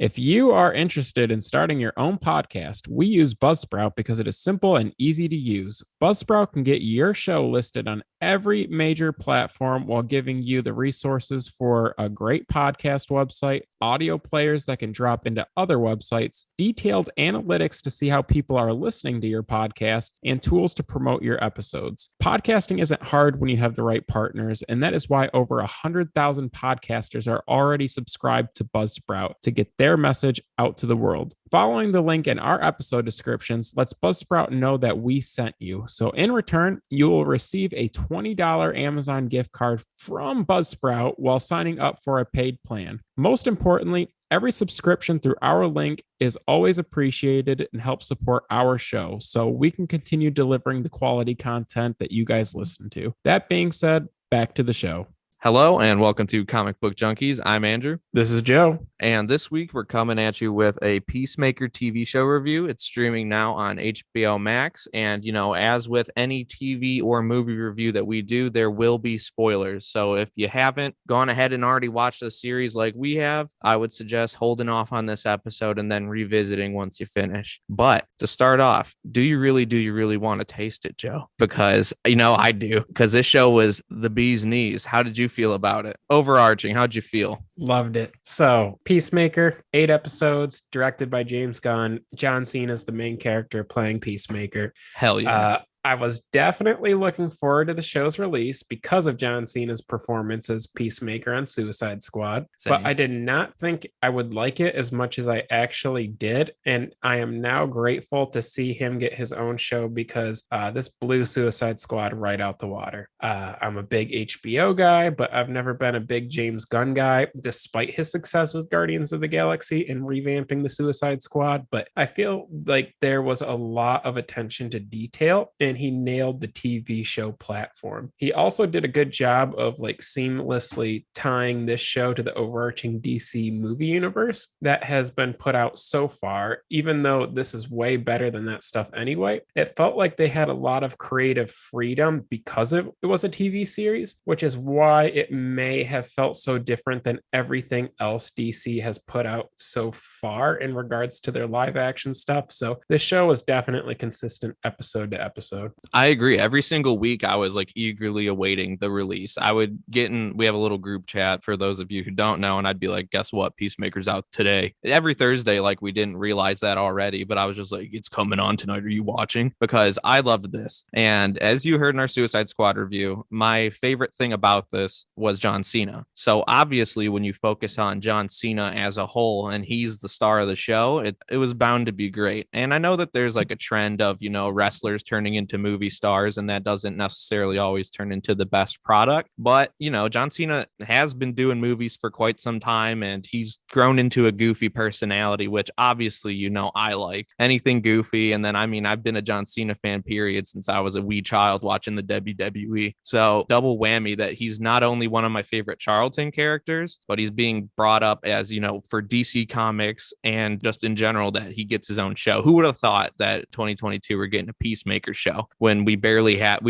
If you are interested in starting your own podcast, we use Buzzsprout because it is simple and easy to use. Buzzsprout can get your show listed on every major platform while giving you the resources for a great podcast website, audio players that can drop into other websites, detailed analytics to see how people are listening to your podcast, and tools to promote your episodes. Podcasting isn't hard when you have the right partners, and that is why over 100,000 podcasters are already subscribed to Buzzsprout to get their message out to the world. Following the link in our episode descriptions lets Buzzsprout know that we sent you. So in return, you will receive a $20 Amazon gift card from Buzzsprout while signing up for a paid plan. Most importantly, every subscription through our link is always appreciated and helps support our show so we can continue delivering the quality content that you guys listen to. That being said, back to the show. Hello and welcome to Comic Book Junkies. I'm Andrew. This is Joe. And this week we're coming at you with a Peacemaker TV show review. It's streaming now on HBO Max. And, as with any TV or movie review that we do, there will be spoilers. So if you haven't gone ahead and already watched the series like we have, I would suggest holding off on this episode and then revisiting once you finish. But to start off, do you really want to taste it, Joe? Because, I do. Because this show was the bee's knees. How did you feel about it? Overarching, how'd you feel? Loved it. So Peacemaker, 8 episodes, directed by James Gunn. John Cena is the main character playing Peacemaker. Hell yeah. I was definitely looking forward to the show's release because of John Cena's performance as Peacemaker on Suicide Squad. Same. But I did not think I would like it as much as I actually did. And I am now grateful to see him get his own show because this blew Suicide Squad right out the water. I'm a big HBO guy, but I've never been a big James Gunn guy, despite his success with Guardians of the Galaxy and revamping the Suicide Squad. But I feel like there was a lot of attention to detail and he nailed the TV show platform. He also did a good job of seamlessly tying this show to the overarching DC movie universe that has been put out so far. Even though this is way better than that stuff anyway, it felt like they had a lot of creative freedom because it was a TV series, which is why it may have felt so different than everything else DC has put out so far in regards to their live action stuff. So this show was definitely consistent episode to episode. I agree. Every single week I was eagerly awaiting the release. I would get in, we have a little group chat for those of you who don't know, and I'd be like, guess what? Peacemaker's out today. Every Thursday, we didn't realize that already, but I was just like, it's coming on tonight. Are you watching? Because I loved this. And as you heard in our Suicide Squad review, my favorite thing about this was John Cena. So obviously when you focus on John Cena as a whole and he's the star of the show, it was bound to be great. And I know that there's a trend of, wrestlers turning into movie stars, and that doesn't necessarily always turn into the best product. But, John Cena has been doing movies for quite some time, and he's grown into a goofy personality, which obviously, I like anything goofy. And then, I've been a John Cena fan, period, since I was a wee child watching the WWE. So double whammy that he's not only one of my favorite Charlton characters, but he's being brought up as, for DC Comics and just in general that he gets his own show. Who would have thought that 2022 we're getting a Peacemaker show when we barely have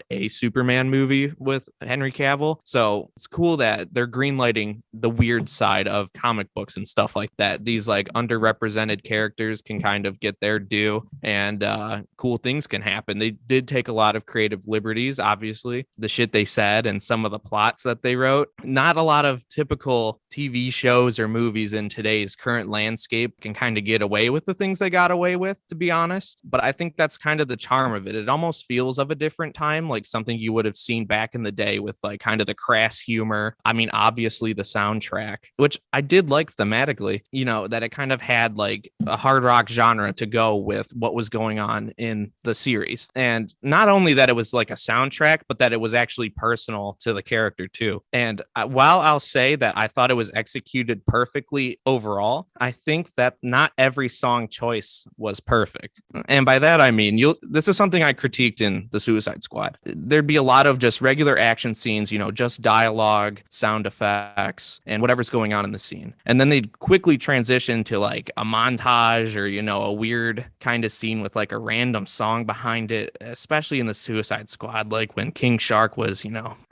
a Superman movie with Henry Cavill? So it's cool that they're greenlighting the weird side of comic books and stuff like that. These underrepresented characters can kind of get their due, and cool things can happen. They did take a lot of creative liberties, obviously. The shit they said and some of the plots that they wrote, not a lot of typical TV shows or movies in today's current landscape can kind of get away with the things they got away with, to be honest. But I think that's kind of the charm of it. It almost feels of a different time, like something you would have seen back in the day with kind of the crass humor. Obviously the soundtrack, which I did like thematically, that it kind of had a hard rock genre to go with what was going on in the series. And not only that it was a soundtrack, but that it was actually personal to the character too. And while I'll say that I thought it was executed perfectly overall, I think that not every song choice was perfect. And by that, I mean, this is something I critiqued in the Suicide Squad. There'd be a lot of just regular action scenes, just dialogue, sound effects, and whatever's going on in the scene. And then they'd quickly transition to a montage or, a weird kind of scene with a random song behind it, especially in the Suicide Squad, when King Shark was,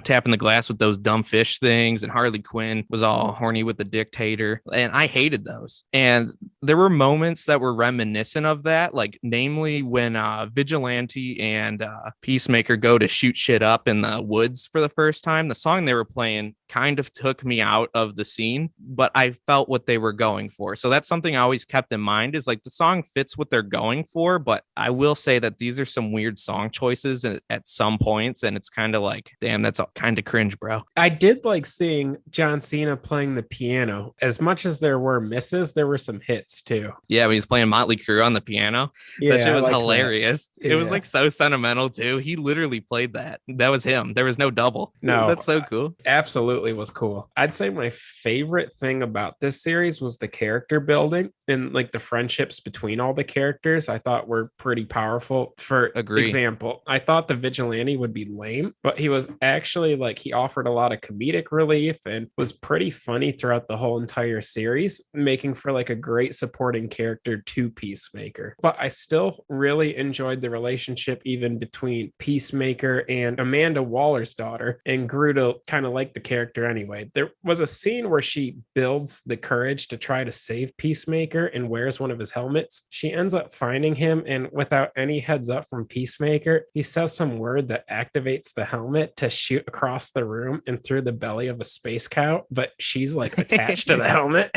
tapping the glass with those dumb fish things, and Harley Quinn was all horny with the dictator, and I hated those. And there were moments that were reminiscent of that, like namely when Vigilante and Peacemaker go to shoot shit up in the woods for the first time. The song they were playing kind of took me out of the scene, but I felt what they were going for. So that's something I always kept in mind, is like the song fits what they're going for, but I will say that these are some weird song choices at some points, and it's kind of like, damn, that's kind of cringe, bro. I did like seeing John Cena playing the piano. As much as there were misses, there were some hits too. Yeah, when he's playing Motley Crue on the piano, Yeah, that shit was I like hilarious. that. It was Yeah. like so sentimental too. He literally played that. That was him. There was no double. No, That's so cool. Absolutely was cool. I'd say my favorite thing about this series was the character building and like the friendships between all the characters. I thought were pretty powerful. For Agree. example, I thought the vigilante would be lame, but he was actually like, he offered a lot of comedic relief and was pretty funny throughout the whole entire series, making for like a great supporting character to Peacemaker. But I still really enjoyed the relationship even between Peacemaker and Amanda Waller's daughter, and grew to kind of like the character anyway. There was a scene where she builds the courage to try to save Peacemaker and wears one of his helmets. She ends up finding him, and without any heads up from Peacemaker, he says some word that activates the helmet to shoot across the room and through the belly of a space cow, but she's like attached to the helmet.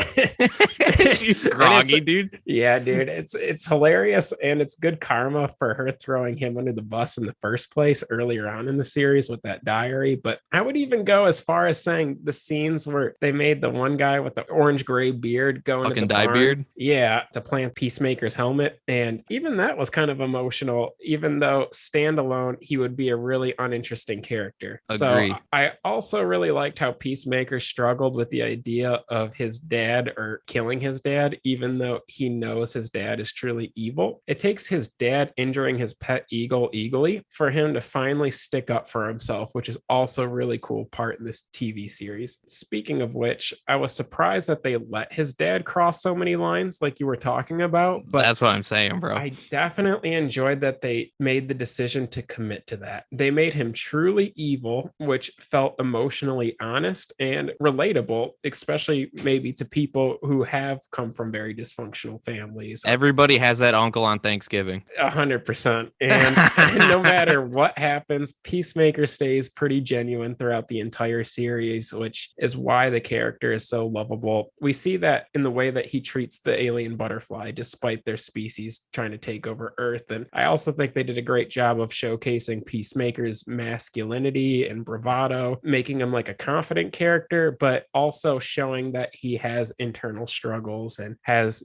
She's groggy, dude. Yeah, dude. It's hilarious, and it's good karma for her throwing him under the bus in the first place earlier on in the series with that diary. But I would even go as far as saying the scenes where they made the one guy with the orange gray beard go into the Fucking dye beard. Yeah, to plant Peacemaker's helmet. And even that was kind of emotional, even though standalone, he would be a really uninteresting character. Agree. So I also really liked how Peacemaker struggled with the idea of his dad or killing his dad, even though he knows his dad is truly evil. It takes his dad injuring his pet eagle eagly for him to finally stick up for himself, which is also a really cool part in this TV series. Speaking of which, I was surprised that they let his dad cross so many lines like you were talking about, but that's what I'm saying, bro. I definitely enjoyed that they made the decision to commit to that. They made him truly evil, which felt emotionally honest and relatable, especially maybe to people who have come from very dysfunctional families. Everybody has that uncle on Thanksgiving. 100%. And no matter what happens, Peacemaker stays pretty genuine throughout the entire series, which is why the character is so lovable. We see that in the way that he treats the alien butterfly, despite their species trying to take over Earth. And I also think they did a great job of showcasing Peacemaker's masculinity and bravado, making him like a confident character, but also showing that he has internal struggles and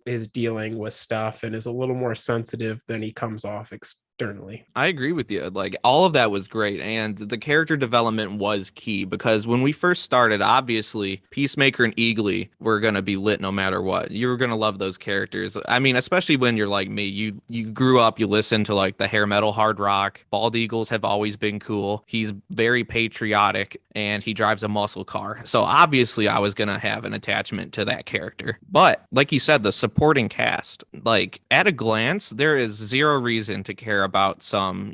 is dealing with stuff and is a little more sensitive than he comes off externally. I agree with you. Like, all of that was great, and the character development was key, because when we first started, obviously Peacemaker and Eagly were going to be lit no matter what. You were going to love those characters. I mean, especially when you're like me, you grew up, you listened to like the hair metal hard rock. Bald eagles have always been cool. He's very patriotic, and he drives a muscle car. So obviously I was going to have an attachment to that character. But like you said, the supporting cast, like at a glance, there is zero reason to care about some,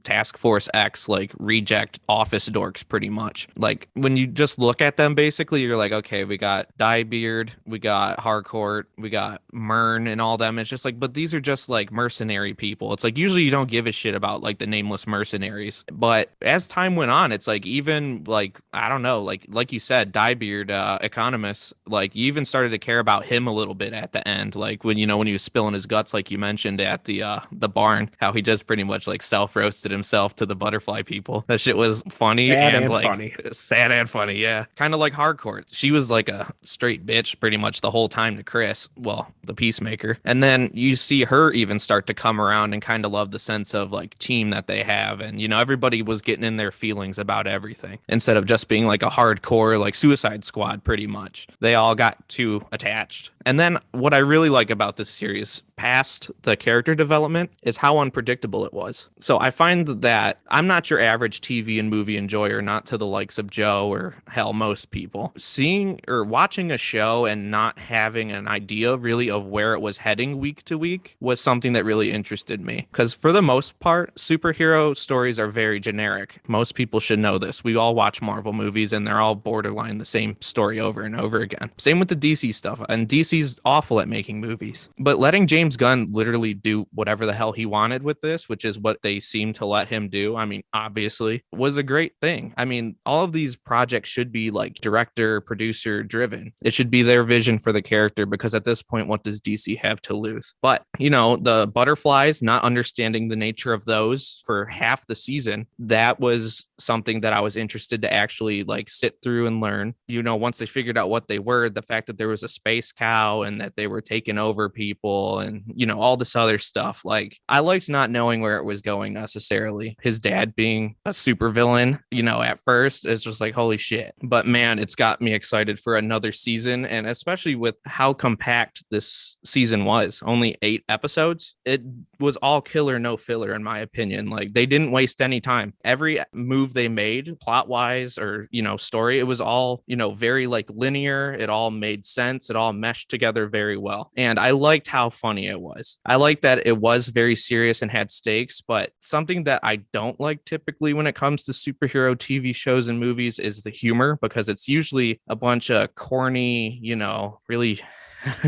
Task Force X, like reject office dorks pretty much. Like when you just look at them, basically, you're like, okay, we got Diebeard, we got Harcourt, we got Myrn and all them. It's just like, but these are just like mercenary people. It's like, usually you don't give a shit about like the nameless mercenaries. But as time went on, it's like, even like, I don't know, like you said, Diebeard, Economist, like you even started to care about him a little bit at the end. Like when he was spilling his guts, like you mentioned at the barn, how he just pretty much like self-roasted himself to the butterfly people. That shit was funny. Sad and like funny. Sad and funny, yeah. Kind of like Harcourt. She was like a straight bitch pretty much the whole time to Chris, well, the Peacemaker. And then you see her even start to come around and kind of love the sense of like team that they have. And, everybody was getting in their feelings about everything instead of just being like a hardcore like Suicide Squad pretty much. They all got too attached. And then what I really like about this series, past the character development, is how unpredictable it was. So I find that I'm not your average TV and movie enjoyer, not to the likes of Joe or hell, most people. Seeing or watching a show and not having an idea really of where it was heading week to week was something that really interested me. Because for the most part, superhero stories are very generic. Most people should know this. We all watch Marvel movies and they're all borderline the same story over and over again. Same with the DC stuff. And DC's awful at making movies. But letting James Gunn literally do whatever the hell he wanted with this, which is what they seem to let him do, I mean, obviously, was a great thing. I mean, all of these projects should be like director, producer driven. It should be their vision for the character, because at this point, what does DC have to lose? But, you know, the butterflies, not understanding the nature of those for half the season, that was something that I was interested to actually like sit through and learn. You know, once they figured out what they were, the fact that there was a space cow and that they were taking over people and, you know, all this other stuff. Like, I liked not knowing where it was going necessarily. His dad being a supervillain, you know, at first, it's just like, holy shit. But man, it's got me excited for another season. And especially with how compact this season was, only 8 episodes, it was all killer, no filler, in my opinion. Like, they didn't waste any time. Every move they made, plot wise or, you know, story, it was all, you know, very like linear. It all made sense. It all meshed together very well. And I liked how funny it was. I liked that it was very serious and had stakes. But something that I don't like typically when it comes to superhero TV shows and movies is the humor, because it's usually a bunch of corny, you know, really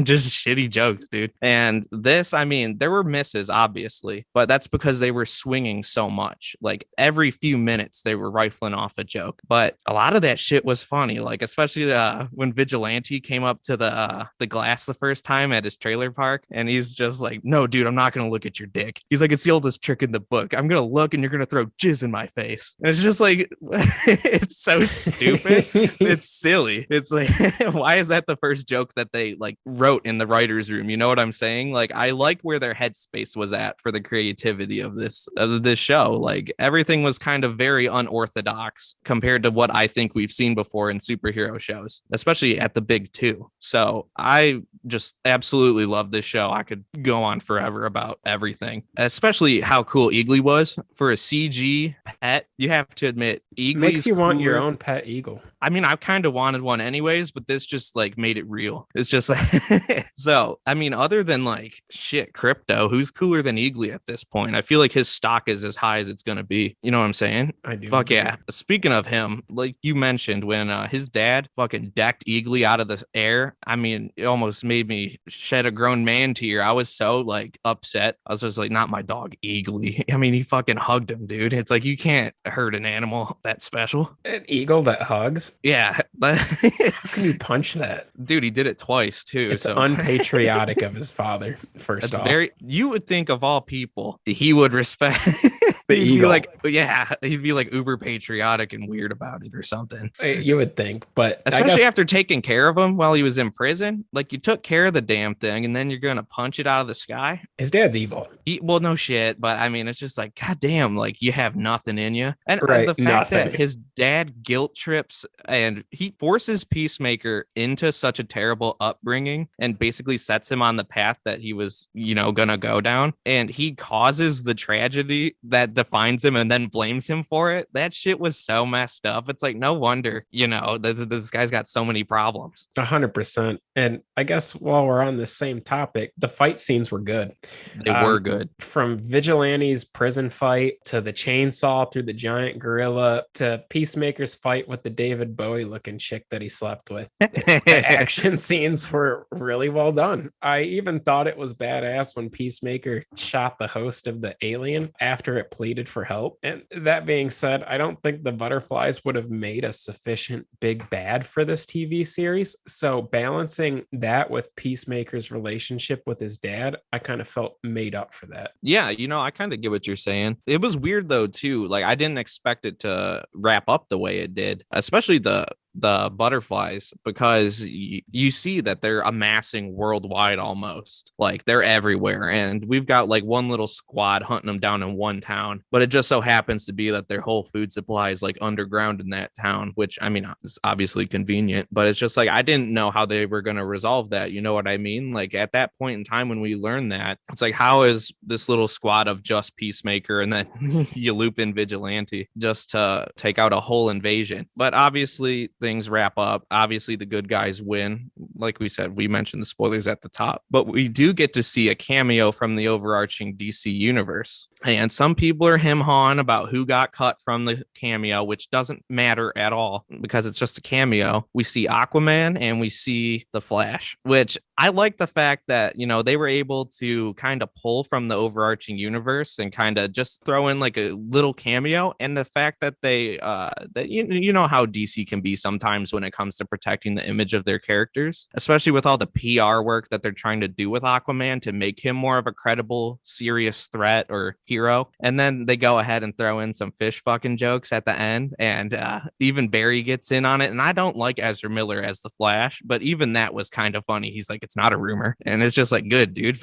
just shitty jokes, dude. And this, I mean, there were misses, obviously, but that's because they were swinging so much. Like, every few minutes, they were rifling off a joke. But a lot of that shit was funny. Like, especially when Vigilante came up to the glass the first time at his trailer park, and he's just like, "No, dude, I'm not gonna look at your dick." He's like, "It's the oldest trick in the book. I'm gonna look, and you're gonna throw jizz in my face." And it's just like, it's so stupid. It's silly. It's like, why is that the first joke that they like wrote in the writer's room? You know what I'm saying? Like, I like where their headspace was at for the creativity of this show. Like, everything was kind of very unorthodox compared to what I think we've seen before in superhero shows, especially at the big two. So I just absolutely love this show. I could go on forever about everything, especially how cool Eagly was for a CG pet. You have to admit, Eagly's makes you want cooler. your own pet eagle. I mean, I kind of wanted one anyways, but this just like made it real. It's just like, so, I mean, other than like shit, Crypto, who's cooler than Eagly at this point? I feel like his stock is as high as it's going to be. You know what I'm saying? I do. Fuck yeah. Speaking of him, like you mentioned, when his dad fucking decked Eagly out of the air, I mean, it almost made me shed a grown man tear. I was so like upset. I was just like, not my dog, Eagly. I mean, he fucking hugged him, dude. It's like, you can't hurt an animal that special. An eagle that hugs? Yeah. How can you punch that? Dude, he did it twice too. It's unpatriotic of his father, first off. You would think of all people, he would respect the he'd eagle. be like, yeah, he'd be like uber patriotic and weird about it or something. You would think, but especially after taking care of him while he was in prison. Like, you took care of the damn thing and then you're going to punch it out of the sky. His dad's evil. Well, no shit. But I mean, it's just like, God damn, like, you have nothing in you. And right, the fact that his dad guilt trips and he forces Peacemaker into such a terrible upbringing and basically sets him on the path that he was, you know, going to go down. And he causes the tragedy that defines him and then blames him for it. That shit was so messed up. It's like, no wonder, you know, this guy's got so many problems. 100%. And I guess while we're on the same topic, the fight scenes were good. They were good. From Vigilante's prison fight to the chainsaw through the giant gorilla to Peacemaker's fight with the David Bowie looking chick that he slept with. The action scenes were really well done. I even thought it was badass when Peacemaker shot the host of the alien after it pleaded for help. And that being said, I don't think the butterflies would have made a sufficient big bad for this TV series. So balancing that with Peacemaker's relationship with his dad, I kind of felt made up for that. Yeah, you know, I kind of get what you're saying. It was weird though too. Like, I didn't expect it to wrap up the way it did, especially the the butterflies, because you see that they're amassing worldwide almost. Like they're everywhere. And we've got like one little squad hunting them down in one town. But it just so happens to be that their whole food supply is like underground in that town, which I mean, is obviously convenient. But it's just like, I didn't know how they were going to resolve that. You know what I mean? Like at that point in time when we learned that, it's like, how is this little squad of just Peacemaker and then you loop in Vigilante just to take out a whole invasion? But obviously things wrap up. Obviously the good guys win. Like we said, we mentioned the spoilers at the top, but we do get to see a cameo from the overarching DC universe. And some people are him-hawing about who got cut from the cameo, which doesn't matter at all because it's just a cameo. We see Aquaman and we see the Flash, which I like the fact that, you know, they were able to kind of pull from the overarching universe and kind of just throw in like a little cameo. And the fact that they, that you know how DC can be sometimes when it comes to protecting the image of their characters, especially with all the PR work that they're trying to do with Aquaman to make him more of a credible, serious threat or hero. And then they go ahead and throw in some fish fucking jokes at the end. And even Barry gets in on it. And I don't like Ezra Miller as the Flash, but even that was kind of funny. He's like, it's not a rumor. And it's just like, good, dude.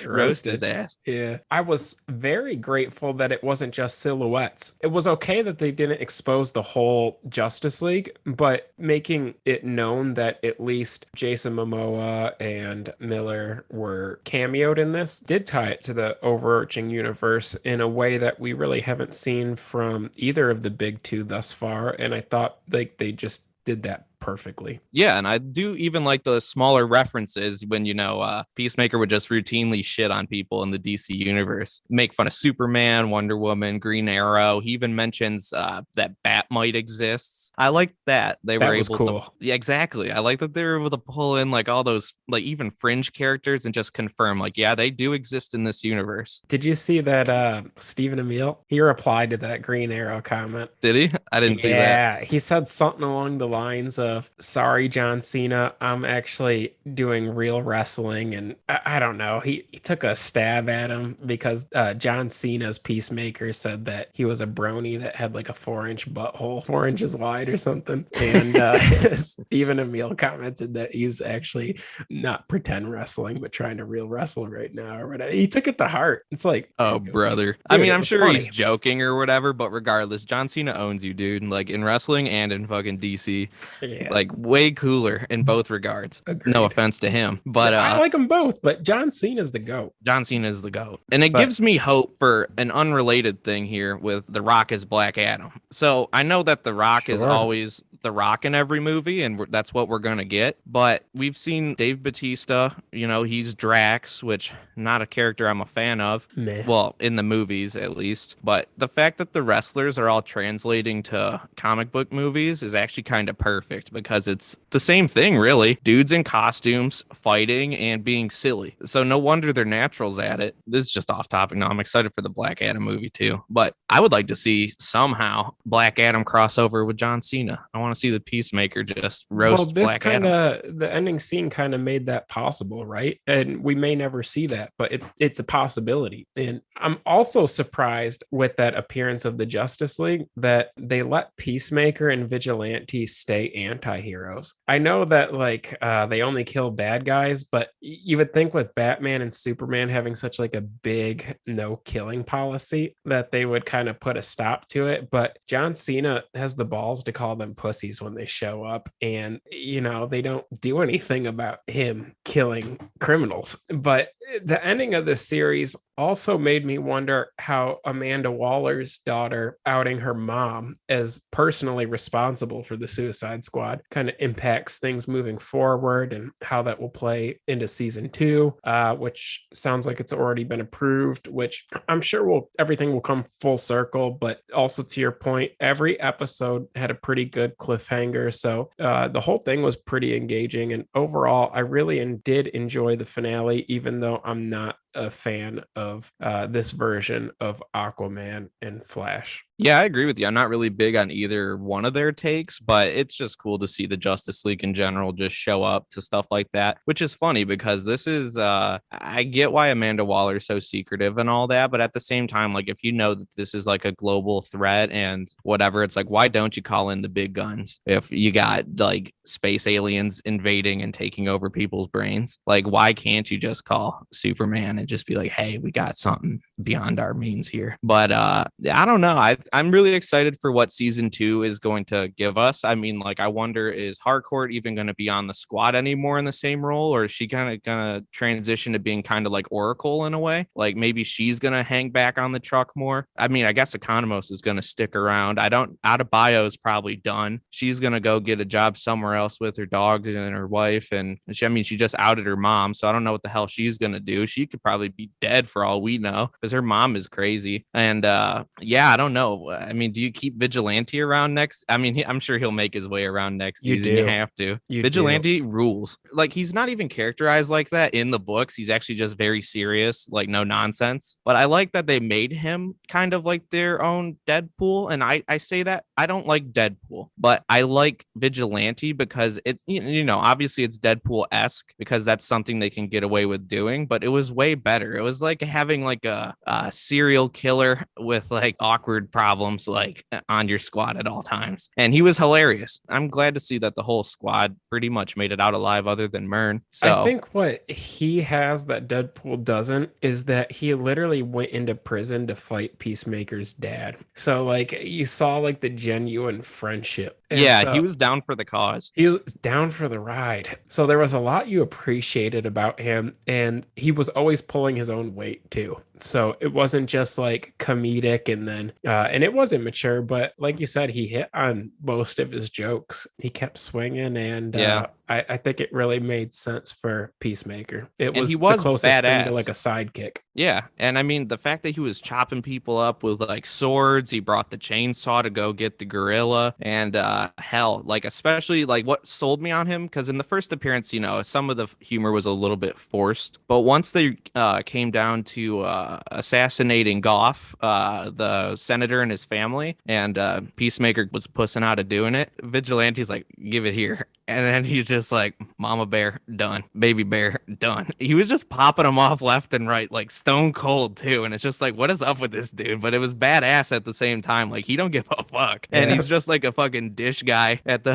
Roast his ass. Yeah. I was very grateful that it wasn't just silhouettes. It was okay that they didn't expose the whole Justice League, but making it known that at least Jason Momoa and Miller were cameoed in this did tie it to the overarching universe in a way that we really haven't seen from either of the big two thus far. And I thought like they just did that perfectly. Yeah, and I do even like the smaller references when, you know, Peacemaker would just routinely shit on people in the DC universe, make fun of Superman, Wonder Woman, Green Arrow. He even mentions that Batmite exists. I like that they were able to. Yeah, exactly. I like that they were able to pull in like all those like even fringe characters and just confirm like, yeah, they do exist in this universe. Did you see that Stephen Amell? He replied to that Green Arrow comment. Did he? I didn't see that. Yeah, he said something along the lines of, sorry, John Cena, I'm actually doing real wrestling. And I don't know. He took a stab at him because John Cena's Peacemaker said that he was a brony that had like a 4-inch butthole, 4 inches wide or something. And Stephen Amell commented that he's actually not pretend wrestling, but trying to real wrestle right now or whatever. He took it to heart. It's like, oh, brother. Dude, I mean, I'm sure funny. He's joking or whatever, but regardless, John Cena owns you, dude. Like in wrestling and in fucking DC. Yeah. Like way cooler in both regards. Agreed. No offense to him, but I like them both, but John Cena's the GOAT. John Cena is the GOAT. And it gives me hope for an unrelated thing here with The Rock as Black Adam. So I know that The Rock is always The Rock in every movie, and that's what we're going to get. But we've seen Dave Bautista, you know, he's Drax, which not a character I'm a fan of. Meh. Well, in the movies at least. But the fact that the wrestlers are all translating to comic book movies is actually kind of perfect because it's the same thing, really. Dudes in costumes fighting and being silly. So no wonder they're naturals at it. This is just off topic now. I'm excited for the Black Adam movie too. But I would like to see somehow Black Adam crossover with John Cena. I want to see the Peacemaker just roast Black Adam. The ending scene kind of made that possible, right? And we may never see that, but it's a possibility. And I'm also surprised with that appearance of the Justice League that they let Peacemaker and Vigilante stay anti-heroes. I know that like they only kill bad guys, but you would think with Batman and Superman having such like a big no killing policy that they would kind of put a stop to it. But John Cena has the balls to call them pussies when they show up, and you know they don't do anything about him killing criminals. But the ending of this series also made me wonder how Amanda Waller's daughter outing her mom as personally responsible for the Suicide Squad kind of impacts things moving forward, and how that will play into season 2, which sounds like it's already been approved, which I'm sure everything will come full circle. But also to your point, every episode had a pretty good cliffhanger. So the whole thing was pretty engaging. And overall, I really did enjoy the finale, even though I'm not a fan of this version of Aquaman and Flash. Yeah, I agree with you. I'm not really big on either one of their takes, but it's just cool to see the Justice League in general just show up to stuff like that, which is funny because this is I get why Amanda Waller is so secretive and all that, but at the same time, like if you know that this is like a global threat and whatever, it's like why don't you call in the big guns if you got like space aliens invading and taking over people's brains? Like why can't you just call Superman and just be like, hey, we got something beyond our means here? But I don't know. I'm really excited for what season 2 is going to give us. I mean, like, I wonder, is Harcourt even going to be on the squad anymore in the same role, or is she kind of going to transition to being kind of like Oracle in a way? Like, maybe she's going to hang back on the truck more. I mean, I guess Economos is going to stick around. Adebayo is probably done. She's going to go get a job somewhere else with her dog and her wife. And she just outed her mom. So I don't know what the hell she's going to do. She could probably be dead for all we know because her mom is crazy. And yeah, I don't know. I mean, do you keep Vigilante around next? I mean, I'm sure he'll make his way around next season. You have to. Vigilante rules. Like, he's not even characterized like that in the books. He's actually just very serious, like no nonsense. But I like that they made him kind of like their own Deadpool. And I say that I don't like Deadpool, but I like Vigilante because it's, obviously it's Deadpool-esque because that's something they can get away with doing, but it was way better. It was like having like a serial killer with like awkward problems like on your squad at all times, and he was hilarious. I'm glad to see that the whole squad pretty much made it out alive other than Myrn. So I think what he has that Deadpool doesn't is that he literally went into prison to fight Peacemaker's dad. So like you saw like the genuine friendship. And yeah, so he was down for the cause. he was down for the ride. So there was a lot you appreciated about him, and he was always pulling his own weight too. So it wasn't just like comedic and it was immature, but like you said, he hit on most of his jokes. He kept swinging, and Yeah. I think it really made sense for Peacemaker. It And he was the was closest thing to badass. like a sidekick. Yeah. And I mean, the fact that he was chopping people up with like swords, he brought the chainsaw to go get the gorilla. And hell, like, especially like what sold me on him, because in the first appearance, some of the humor was a little bit forced. But once they came down to assassinating Goff, the senator and his family, and Peacemaker was pussing out of doing it, Vigilante's like, give it here. And then he's just like, Mama Bear, done. Baby Bear, done. He was just popping them off left and right, like stone cold too. And it's just like, what is up with this dude? But it was badass at the same time. Like, he don't give a fuck. And he's just like a fucking dish guy at the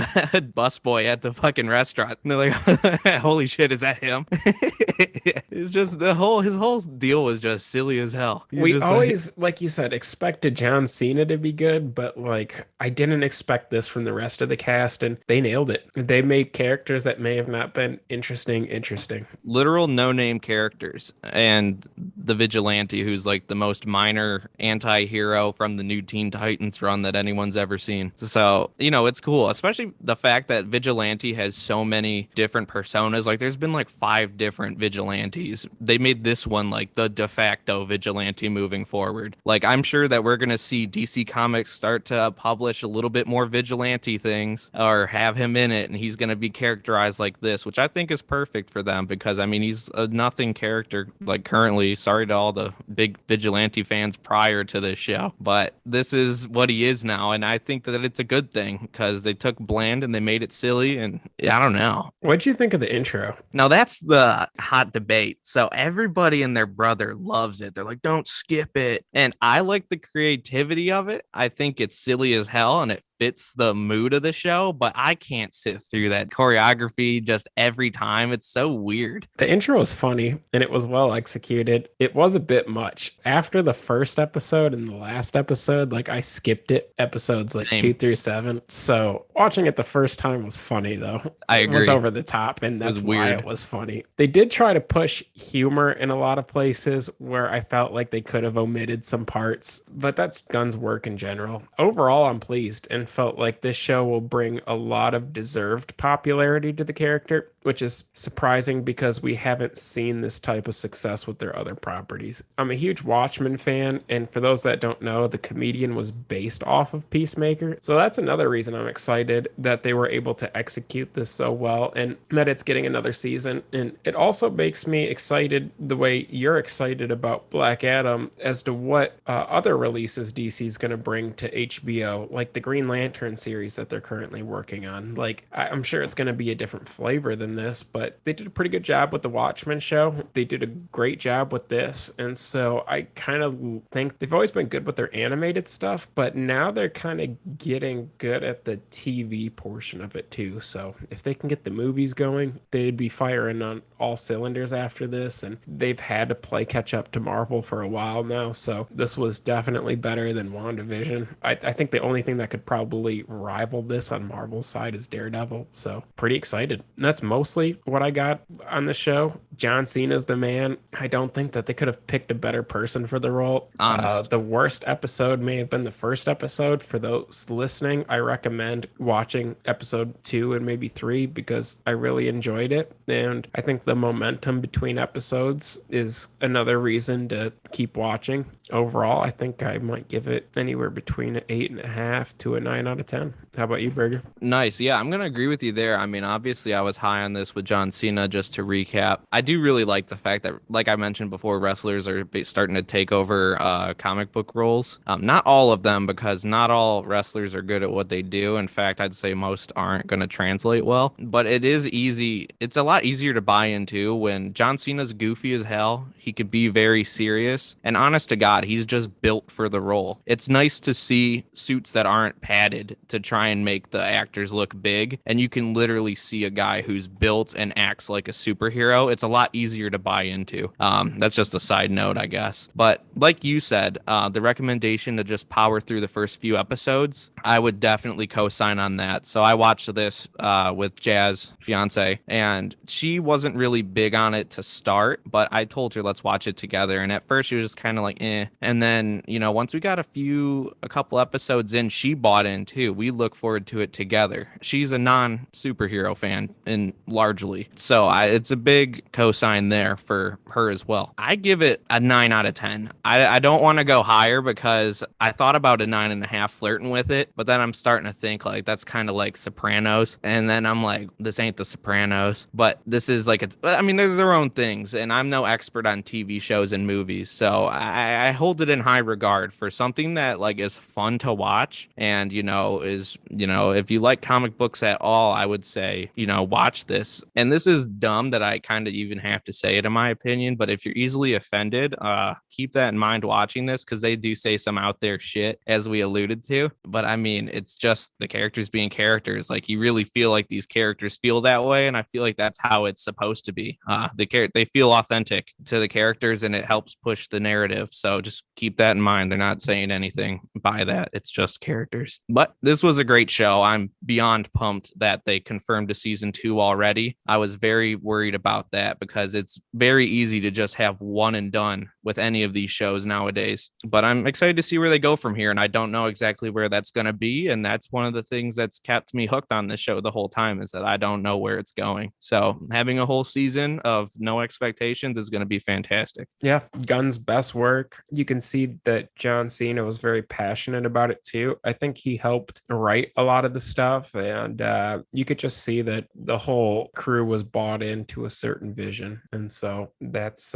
busboy at the fucking restaurant. And they're like, holy shit, is that him? It's just his whole deal was just silly as hell. We always, like you said, expected John Cena to be good, but like I didn't expect this from the rest of the cast, and they nailed it. They made characters that may have not been interesting. Literal no-name characters, and the Vigilante, who's like the most minor anti-hero from the new Teen Titans run that anyone's ever seen. So, it's cool, especially the fact that Vigilante has so many different personas. Like, there's been like 5 different Vigilantes. They made this one like the de facto Vigilante moving forward. Like, I'm sure that we're going to see DC Comics start to publish a little bit more Vigilante things or have him in it, and he's going to be characterized like this, which I think is perfect for them because, I mean, he's a nothing character like currently. Sorry to all the big Vigilante fans prior to this show, but this is what he is now, and I think that it's a good thing because they took bland and they made it silly, and I don't know. What'd you think of the intro? Now, that's the hot debate. So everybody and their brother loves it. They're like, don't skip it. And I like the creativity of it. I think it's silly as hell, and it fits the mood of the show, but I can't sit through that choreography just every time. It's so weird. The intro was funny and it was well executed. It was a bit much. After the first episode and the last episode, like I skipped it, episodes like 2 through 7. So watching it the first time was funny though. I agree. It was over the top, and that's why it was funny. They did try to push humor in a lot of places where I felt like they could have omitted some parts, but that's Gunn's work in general. Overall, I'm pleased and felt like this show will bring a lot of deserved popularity to the character. which is surprising because we haven't seen this type of success with their other properties. I'm a huge Watchmen fan, and for those that don't know, the comedian was based off of Peacemaker. So that's another reason I'm excited that they were able to execute this so well and that it's getting another season. And it also makes me excited the way you're excited about Black Adam as to what other releases DC is going to bring to HBO, like the Green Lantern series that they're currently working on. Like, I'm sure it's going to be a different flavor than this, but they did a pretty good job with the Watchmen show. They did a great job with this. And so I kind of think they've always been good with their animated stuff, but now they're kind of getting good at the TV portion of it too. So if they can get the movies going, they'd be firing on all cylinders after this. And they've had to play catch up to Marvel for a while now. So this was definitely better than WandaVision. I think the only thing that could probably rival this on Marvel's side is Daredevil. So pretty excited. And that's mostly what I got on the show. John Cena's the man. I don't think that they could have picked a better person for the role. Honest. The worst episode may have been the first episode. For those listening, I recommend watching episode 2 and maybe 3 because I really enjoyed it. And I think the momentum between episodes is another reason to keep watching. Overall, I think I might give it anywhere between an 8.5 to a 9 out of 10. How about you, Berger? Nice. Yeah, I'm going to agree with you there. I mean, obviously, I was high on this with John Cena. Just to recap, I do really like the fact that, like I mentioned before, wrestlers are starting to take over comic book roles. Not all of them, because not all wrestlers are good at what they do. In fact, I'd say most aren't going to translate well. But it is easy. It's a lot easier to buy into when John Cena's goofy as hell. He could be very serious. And honest to God, he's just built for the role. It's nice to see suits that aren't padded to try and make the actors look big, and you can literally see a guy who's built and acts like a superhero. It's a lot easier to buy into. That's just a side note, I guess. But like you said, the recommendation to just power through the first few episodes, I would definitely co-sign on that. So I watched this with Jazz, fiance, and she wasn't really big on it to start, but I told her let's watch it together. And at first she was just kind of like, eh. And then, once we got a couple episodes in, she bought in too. We look forward to it together. She's a non-superhero fan, and largely. So it's a big cosign there for her as well. I give it a 9 out of 10. I don't want to go higher because I thought about a 9.5 flirting with it, but then I'm starting to think like that's kind of like Sopranos. And then I'm like, this ain't the Sopranos, but this is like, they're their own things. And I'm no expert on TV shows and movies. So I hold it in high regard for something that like is fun to watch. And, if you like comic books at all, I would say, watch this. And this is dumb that I kind of even have to say it, in my opinion. But if you're easily offended, keep that in mind watching this, because they do say some out there shit, as we alluded to. But I mean, it's just the characters being characters. Like, you really feel like these characters feel that way. And I feel like that's how it's supposed to be. They feel authentic to the characters, and it helps push the narrative. So just keep that in mind. They're not saying anything by that. It's just characters. But this was a great show. I'm beyond pumped that they confirmed a season 2 already. I was very worried about that because it's very easy to just have one and done with any of these shows nowadays. But I'm excited to see where they go from here, and I don't know exactly where that's going to be. And that's one of the things that's kept me hooked on this show the whole time, is that I don't know where it's going. So having a whole season of no expectations is going to be fantastic. Yeah, Gunn's best work. You can see that John Cena was very passionate about it too. I think he helped write a lot of the stuff, and you could just see that the whole crew was bought into a certain vision. And so that's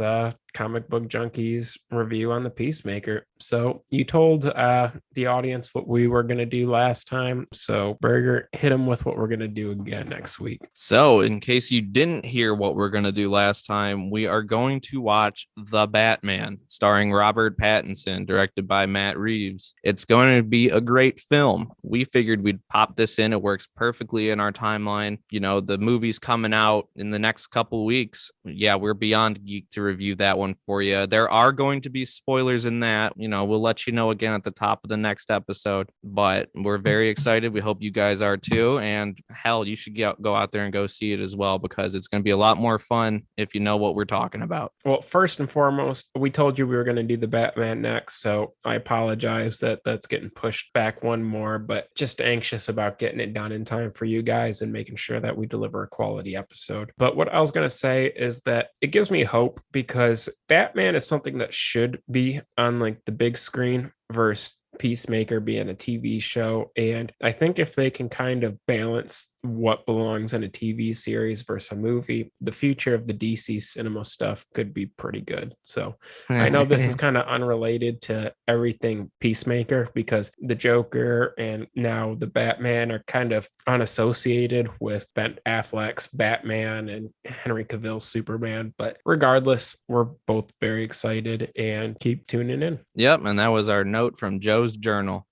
Comic Book Junkies review on the Peacemaker. So you told the audience what we were going to do last time. So Berger, hit them with what we're going to do again next week. So in case you didn't hear what we're going to do last time, we are going to watch The Batman, starring Robert Pattinson, directed by Matt Reeves. It's going to be a great film. We figured we'd pop this in. It works perfectly in our timeline. The movie's coming out in the next couple weeks. Yeah, we're beyond geek to review that one for you. There are going to be spoilers in that. We'll let you know again at the top of the next episode, but we're very excited. We hope you guys are too. And hell, you should go out there and go see it as well, because it's going to be a lot more fun if you know what we're talking about. Well, first and foremost, we told you we were going to do the Batman next, so I apologize that that's getting pushed back one more, but just anxious about getting it done in time for you guys and making sure that we deliver a quality episode. But what I was going to say is that it gives me hope, because Batman is something that should be on like the big screen versus Peacemaker being a TV show. And I think if they can kind of balance what belongs in a TV series versus a movie, the future of the DC cinema stuff could be pretty good. So I know this is kind of unrelated to everything Peacemaker, because the Joker and now the Batman are kind of unassociated with Ben Affleck's Batman and Henry Cavill's Superman. But regardless, we're both very excited and keep tuning in. Yep. And that was our note from Joe's journal.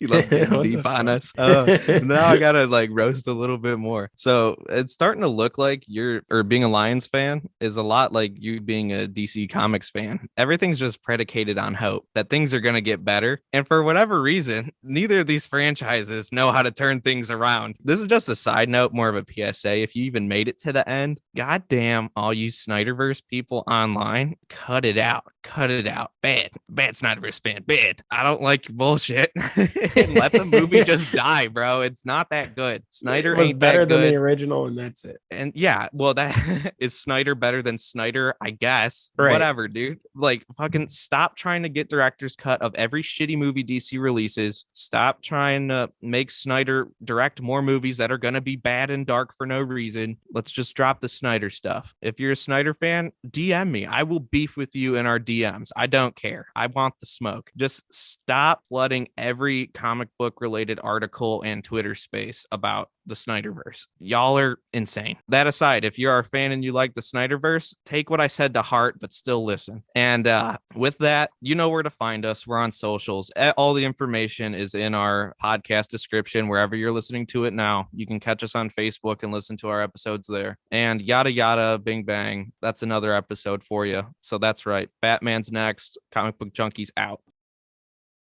You love getting deep on us. Now I gotta like roast a little bit more. So it's starting to look like being a Lions fan is a lot like you being a DC Comics fan. Everything's just predicated on hope that things are gonna get better. And for whatever reason, neither of these franchises know how to turn things around. This is just a side note, more of a PSA. If you even made it to the end, goddamn, all you Snyderverse people online, cut it out. Cut it out. Bad Snyderverse fan. Bad. I don't like your bullshit. And let the movie just die, bro. It's not that good. Snyder was ain't better that good than the original, and that's it. And yeah, well, that is Snyder better than Snyder, I guess. Right. Whatever, dude. Like, fucking stop trying to get director's cut of every shitty movie DC releases. Stop trying to make Snyder direct more movies that are gonna be bad and dark for no reason. Let's just drop the Snyder stuff. If you're a Snyder fan, DM me. I will beef with you in our DMs. I don't care. I want the smoke. Just stop flooding every comic book related article and Twitter space about the Snyderverse. Y'all are insane. That aside, if you're our fan and you like the Snyderverse, take what I said to heart, but still listen. And with that, you know where to find us. We're on socials. All the information is in our podcast description, wherever you're listening to it now. You can catch us on Facebook and listen to our episodes there. And yada, yada, bing, bang. That's another episode for you. So that's right. Batman's next. Comic Book Junkies out.